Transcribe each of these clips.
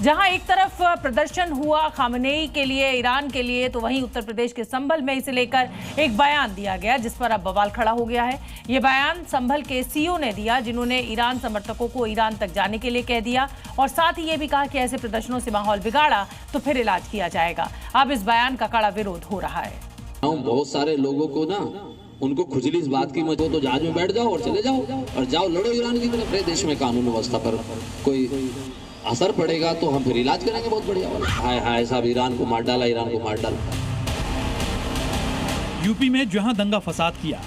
जहां एक तरफ प्रदर्शन हुआ खामनेई के लिए, ईरान के लिए, तो वहीं उत्तर प्रदेश के संभल में इसे लेकर एक बयान दिया गया जिस पर अब बवाल खड़ा हो गया है। ये बयान संभल के सीईओ ने दिया जिन्होंने ईरान समर्थकों को ईरान तक जाने के लिए कह दिया और साथ ही ये भी कहा कि ऐसे प्रदर्शनों से माहौल बिगाड़ा तो फिर इलाज किया जाएगा। अब इस बयान का कड़ा विरोध हो रहा है। बहुत सारे लोगों को ना उनको खुजली इस बात की मच हो तो जहाज में बैठ जाओ और चले जाओ और जाओ लड़ो ईरान की तरफ। अपने देश में कानून व्यवस्था पर कोई असर पड़ेगा तो हम फिर इलाज करेंगे बहुत बढ़िया वाला। हाय हाय साहब, ईरान को मार डाला, ईरान को मार डाला। यूपी में जहां दंगा फसाद किया,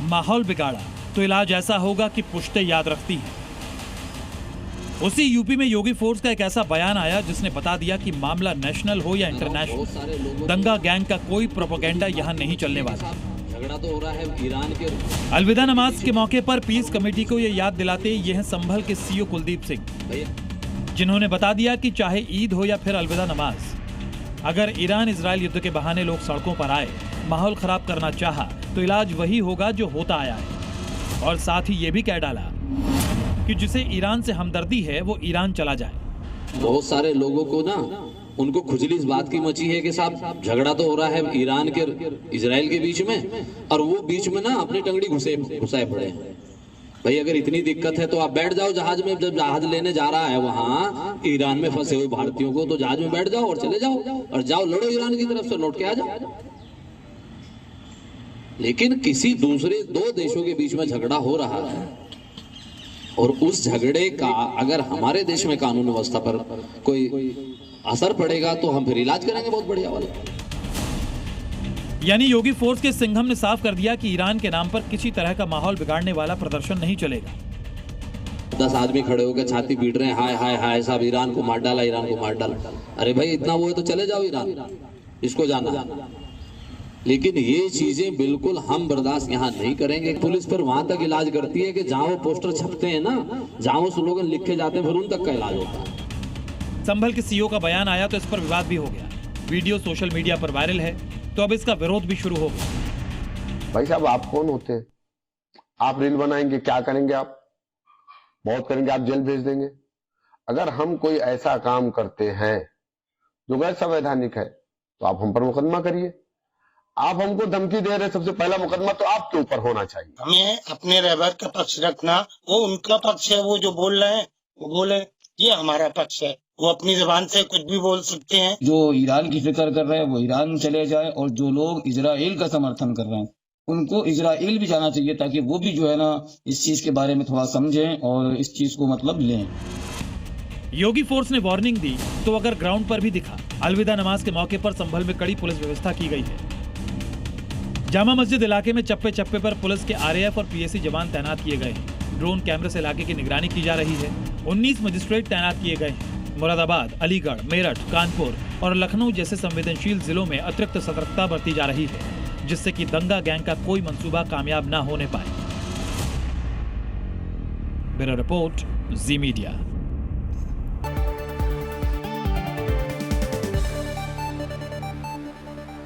माहौल बिगाड़ा तो इलाज ऐसा होगा कि पुश्ते याद रखती हैं। उसी यूपी में योगी फोर्स का एक ऐसा बयान आया जिसने बता दिया कि मामला नेशनल हो या इंटरनेशनल, दंगा गैंग का कोई प्रोपेगेंडा यहां नहीं चलने वाला। झगड़ा तो हो रहा है ईरान के। अलविदा नमाज के मौके पर पीस कमेटी को ये याद दिलाते ये हैं संभल के सीईओ कुलदीप सिंह, जिन्होंने बता दिया कि चाहे ईद हो या फिर अलविदा नमाज, अगर ईरान इजराइल युद्ध के बहाने लोग सड़कों पर आए, माहौल खराब करना चाहा तो इलाज वही होगा जो होता आया है। और साथ ही ये भी कह डाला कि जिसे ईरान से हमदर्दी है वो ईरान चला जाए। बहुत सारे लोगों को ना उनको खुजली इस बात की मची है कि साहब झगड़ा तो हो रहा है ईरान के इजराइल के बीच में और वो बीच में ना अपनी टंगड़ी घुसाए पड़े हैं। भाई अगर इतनी दिक्कत है तो आप बैठ जाओ जहाज में। जब जहाज लेने जा रहा है वहां ईरान में फंसे हुए भारतीयों को, तो जहाज में बैठ जाओ और चले जाओ और जाओ लड़ो ईरान की तरफ से, लौट के आ जाओ। लेकिन किसी दूसरे दो देशों के बीच में झगड़ा हो रहा है और उस झगड़े का अगर हमारे देश में कानून व्यवस्था पर कोई असर पड़ेगा तो हम फिर इलाज करेंगे बहुत बढ़िया वाला। यानी योगी फोर्स के सिंघम ने साफ कर दिया कि ईरान के नाम पर किसी तरह का माहौल बिगाड़ने वाला प्रदर्शन नहीं चलेगा। 10 आदमी खड़े होकर छाती पीट रहे हैं, हाय हाय हाय साहब ईरान को मार डाला, ईरान को मार डाला। अरे भाई इतना वो है तो चले जाओ ईरान, इसको जाना। लेकिन ये चीजें बिल्कुल हम बर्दाश्त यहाँ नहीं करेंगे। पुलिस पर वहां तक इलाज करती है कि जहाँ वो पोस्टर छपते हैं ना, जहाँ वो स्लोगन लिखे जाते हैं, फिर उन तक का इलाज होता है। संभल के सीईओ का बयान आया तो इस पर विवाद भी हो गया। वीडियो सोशल मीडिया पर वायरल है तो अब इसका विरोध भी शुरू हो गया। भाई साहब आप कौन होते हैं? आप रील बनाएंगे, क्या करेंगे? आप बहुत करेंगे, आप जेल भेज देंगे। अगर हम कोई ऐसा काम करते हैं जो गैर संवैधानिक है तो आप हम पर मुकदमा करिए। आप हमको धमकी दे रहे, सबसे पहला मुकदमा तो आपके ऊपर होना चाहिए। हमें अपने रहबर का पक्ष रखना, वो उनका पक्ष है, वो जो बोल रहे हैं वो बोले, ये हमारा पक्ष है। वो अपनी जुबान से कुछ भी बोल सकते हैं। जो ईरान की फिक्र कर रहे हैं वो ईरान चले जाए और जो लोग इजराइल का समर्थन कर रहे हैं उनको इजराइल भी जाना चाहिए, ताकि वो भी जो है ना इस चीज के बारे में थोड़ा समझें और इस चीज को मतलब लें। योगी फोर्स ने वार्निंग दी तो अगर ग्राउंड पर भी दिखा। अलविदा नमाज के मौके पर संभल में कड़ी पुलिस व्यवस्था की गई है। जामा मस्जिद इलाके में चप्पे चप्पे पर पुलिस के आरएएफ और पीएसी जवान तैनात किए गए हैं। ड्रोन कैमरे से इलाके की निगरानी की जा रही है। 19 मजिस्ट्रेट तैनात किए गए हैं। मुरादाबाद, अलीगढ़, मेरठ, कानपुर और लखनऊ जैसे संवेदनशील जिलों में अतिरिक्त सतर्कता बरती जा रही है, जिससे कि दंगा गैंग का कोई मंसूबा कामयाब न होने पाए। ब्यूरो रिपोर्ट, जी मीडिया।